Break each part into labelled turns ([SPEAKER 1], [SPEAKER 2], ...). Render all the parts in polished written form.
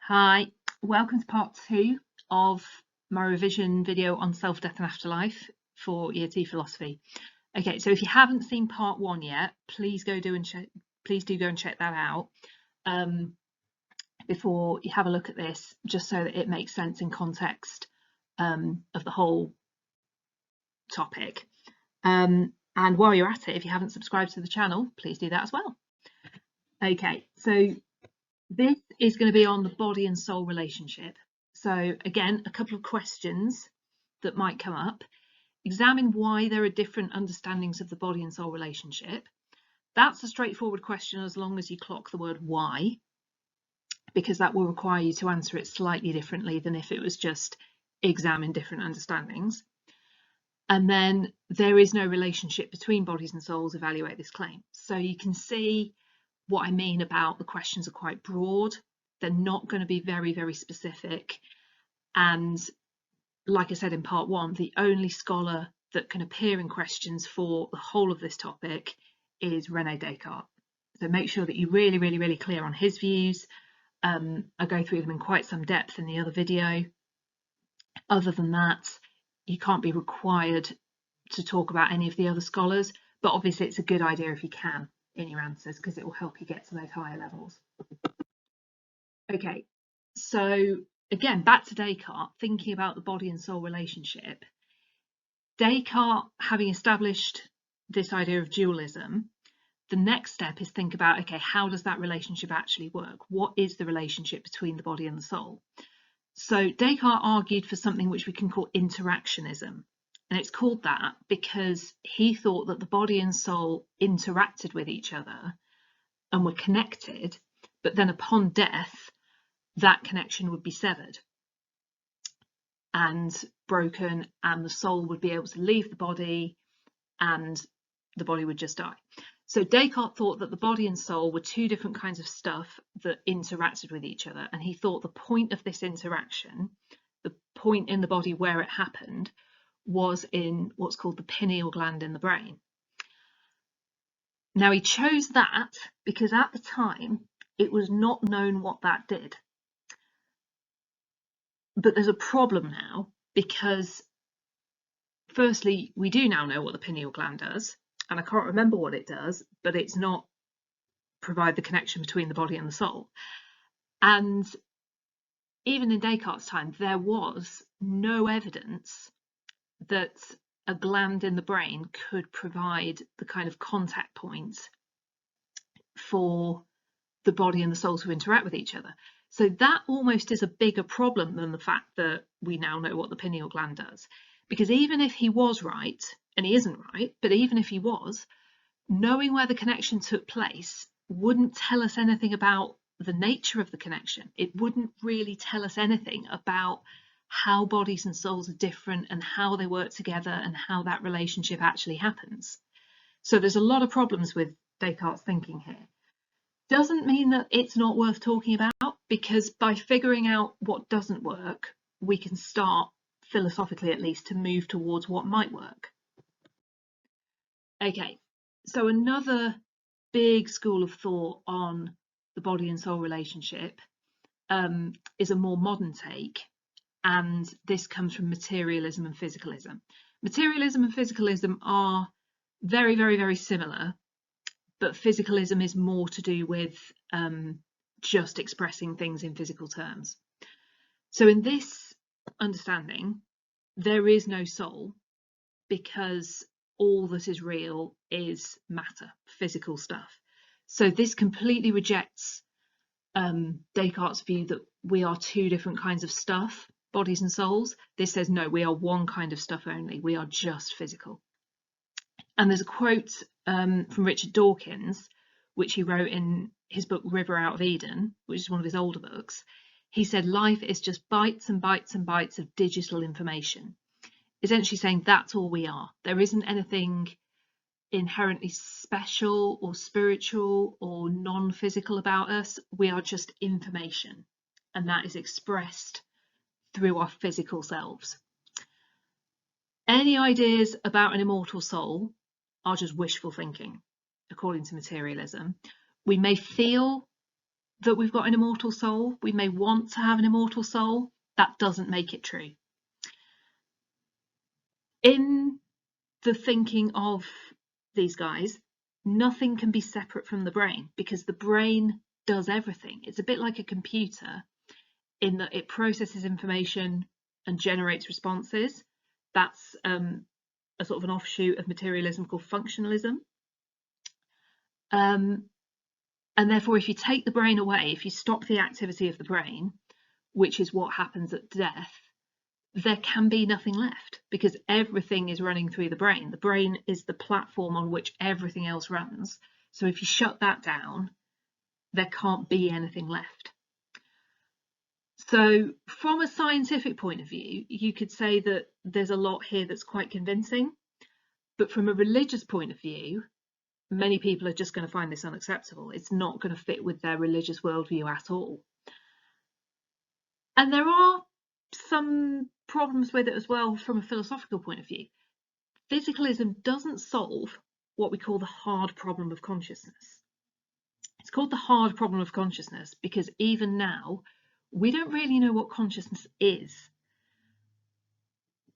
[SPEAKER 1] Hi, welcome to part 2 of my revision video on self-death and afterlife for Year 2 Philosophy. Okay, so if you haven't seen part 1 yet, please do go and check that out before you have a look at this, just so that it makes sense in context of the whole topic. And while you're at it, if you haven't subscribed to the channel, please do that as well. Okay, so this is going to be on the body and soul relationship. So again, a couple of questions that might come up. Examine why there are different understandings of the body and soul relationship. That's a straightforward question as long as you clock the word why, because that will require you to answer it slightly differently than if it was just examine different understandings. And then there is no relationship between bodies and souls, evaluate this claim. So you can see what I mean about the questions are quite broad. They're not going to be very, very specific. And like I said in part 1, the only scholar that can appear in questions for the whole of this topic is René Descartes. So make sure that you're really clear on his views. I go through them in quite some depth in the other video. Other than that, you can't be required to talk about any of the other scholars, but obviously it's a good idea if you can in your answers, because it will help you get to those higher levels. Okay, so again, back to Descartes, thinking about the body and soul relationship. Descartes, having established this idea of dualism, the next step is think about, okay, how does that relationship actually work? What is the relationship between the body and the soul? So Descartes argued for something which we can call interactionism. And it's called that because he thought that the body and soul interacted with each other and were connected, but then upon death, that connection would be severed and broken, and the soul would be able to leave the body and the body would just die. So Descartes thought that the body and soul were two different kinds of stuff that interacted with each other, and he thought the point of this interaction, the point in the body where it happened, was in what's called the pineal gland in the brain. Now he chose that because at the time it was not known what that did. But there's a problem now, because firstly, we do now know what the pineal gland does, and I can't remember what it does, but it's not provide the connection between the body and the soul. And even in Descartes' time, there was no evidence that a gland in the brain could provide the kind of contact point for the body and the soul to interact with each other. So that almost is a bigger problem than the fact that we now know what the pineal gland does. Because even if he was right, and he isn't right, but even if he was, knowing where the connection took place wouldn't tell us anything about the nature of the connection. It wouldn't really tell us anything about how bodies and souls are different and how they work together and how that relationship actually happens. So there's a lot of problems with Descartes' thinking here. Doesn't mean that it's not worth talking about, because by figuring out what doesn't work, we can start, philosophically at least, to move towards what might work. Okay, so another big school of thought on the body and soul relationship is a more modern take, and this comes from materialism and physicalism. Materialism and physicalism are very similar, but physicalism is more to do with just expressing things in physical terms. So in this understanding, there is no soul, because all that is real is matter, physical stuff. So this completely rejects Descartes' view that we are two different kinds of stuff, bodies and souls. This says, no, we are one kind of stuff only. We are just physical. And there's a quote from Richard Dawkins, which he wrote in his book River Out of Eden, which is one of his older books. He said, life is just bytes and bytes and bytes of digital information. Essentially saying that's all we are. There isn't anything inherently special or spiritual or non-physical about us. We are just information, and that is expressed through our physical selves. Any ideas about an immortal soul are just wishful thinking, according to materialism. We may feel that we've got an immortal soul. We may want to have an immortal soul. That doesn't make it true. In the thinking of these guys, nothing can be separate from the brain because the brain does everything. It's a bit like a computer in that it processes information and generates responses. That's a sort of an offshoot of materialism called functionalism. And therefore, if you take the brain away, if you stop the activity of the brain, which is what happens at death, there can be nothing left because everything is running through the brain. The brain is the platform on which everything else runs. So if you shut that down, there can't be anything left. So from a scientific point of view, you could say that there's a lot here that's quite convincing. But from a religious point of view, many people are just going to find this unacceptable. It's not going to fit with their religious worldview at all. And there are some problems with it as well from a philosophical point of view. Physicalism doesn't solve what we call the hard problem of consciousness. It's called the hard problem of consciousness because even now, we don't really know what consciousness is.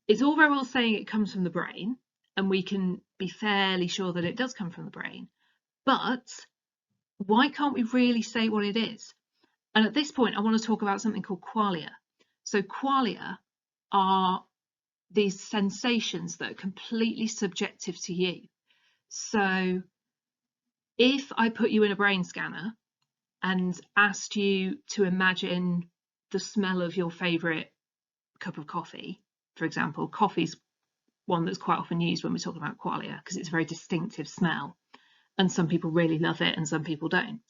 [SPEAKER 1] It's all very well saying it comes from the brain, and we can be fairly sure that it does come from the brain. But why can't we really say what it is? And at this point, I want to talk about something called qualia. So qualia are these sensations that are completely subjective to you. So if I put you in a brain scanner and asked you to imagine the smell of your favourite cup of coffee, for example, coffee's one that's quite often used when we're talking about qualia because it's a very distinctive smell and some people really love it and some people don't.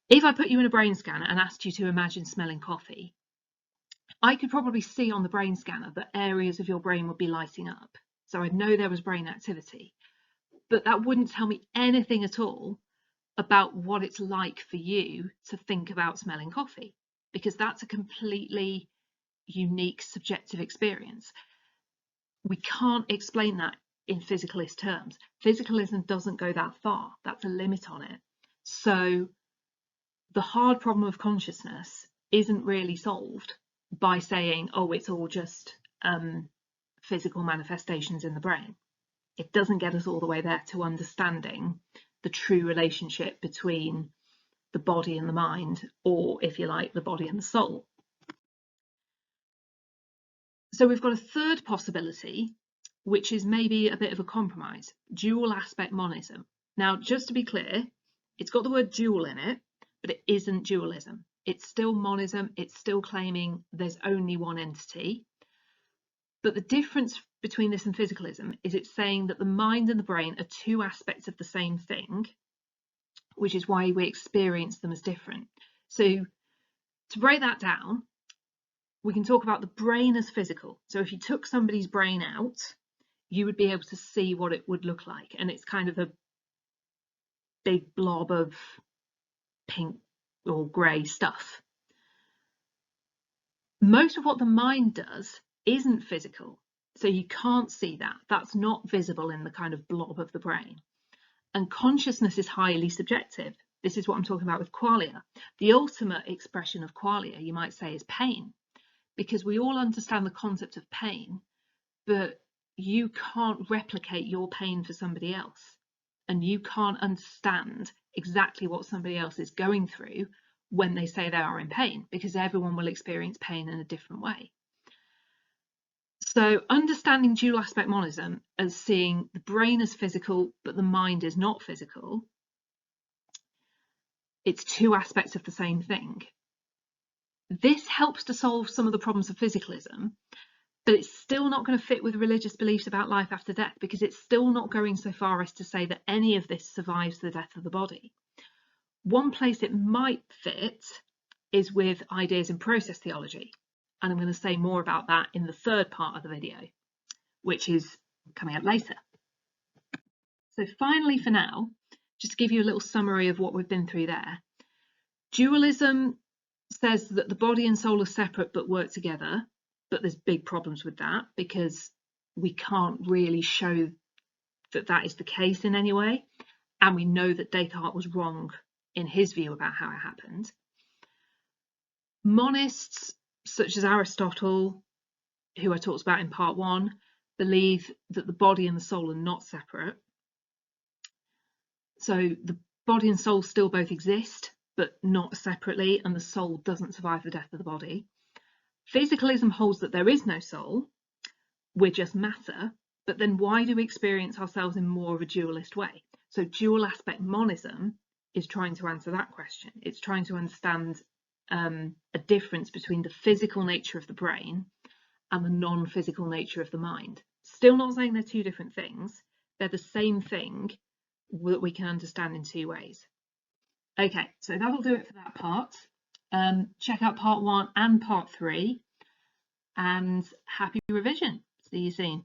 [SPEAKER 1] If I put you in a brain scanner and asked you to imagine smelling coffee, I could probably see on the brain scanner that areas of your brain would be lighting up. So I'd know there was brain activity, but that wouldn't tell me anything at all about what it's like for you to think about smelling coffee, because that's a completely unique subjective experience. We can't explain that in physicalist terms. Physicalism doesn't go that far. That's a limit on it. So the hard problem of consciousness isn't really solved by saying, oh, it's all just physical manifestations in the brain. It doesn't get us all the way there to understanding the true relationship between the body and the mind, or if you like, the body and the soul. So we've got a third possibility, which is maybe a bit of a compromise, dual aspect monism. Now, just to be clear, it's got the word dual in it, but it isn't dualism. It's still monism. It's still claiming there's only one entity. But the difference between this and physicalism is it's saying that the mind and the brain are two aspects of the same thing, which is why we experience them as different. So to break that down, we can talk about the brain as physical. So if you took somebody's brain out, you would be able to see what it would look like. And it's kind of a big blob of pink or grey stuff. Most of what the mind does isn't physical. So you can't see that. That's not visible in the kind of blob of the brain. And consciousness is highly subjective. This is what I'm talking about with qualia. The ultimate expression of qualia, you might say, is pain, because we all understand the concept of pain, but you can't replicate your pain for somebody else. And you can't understand exactly what somebody else is going through when they say they are in pain, because everyone will experience pain in a different way. So understanding dual aspect monism as seeing the brain as physical, but the mind is not physical, it's two aspects of the same thing. This helps to solve some of the problems of physicalism, but it's still not going to fit with religious beliefs about life after death, because it's still not going so far as to say that any of this survives the death of the body. One place it might fit is with ideas in process theology, and I'm going to say more about that in the third part of the video, which is coming up later. So finally, for now, just to give you a little summary of what we've been through there. Dualism says that the body and soul are separate but work together, but there's big problems with that because we can't really show that that is the case in any way, and we know that Descartes was wrong in his view about how it happened. Monists, such as Aristotle, who I talked about in part 1, believe that the body and the soul are not separate. So the body and soul still both exist, but not separately, and the soul doesn't survive the death of the body. Physicalism holds that there is no soul, we're just matter, but then why do we experience ourselves in more of a dualist way? So dual aspect monism is trying to answer that question. It's trying to understand a difference between the physical nature of the brain and the non-physical nature of the mind. Still not saying they're two different things. They're the same thing that we can understand in two ways. Okay, so that'll do it for that part. Check out part 1 and part 3, and happy revision. See you soon.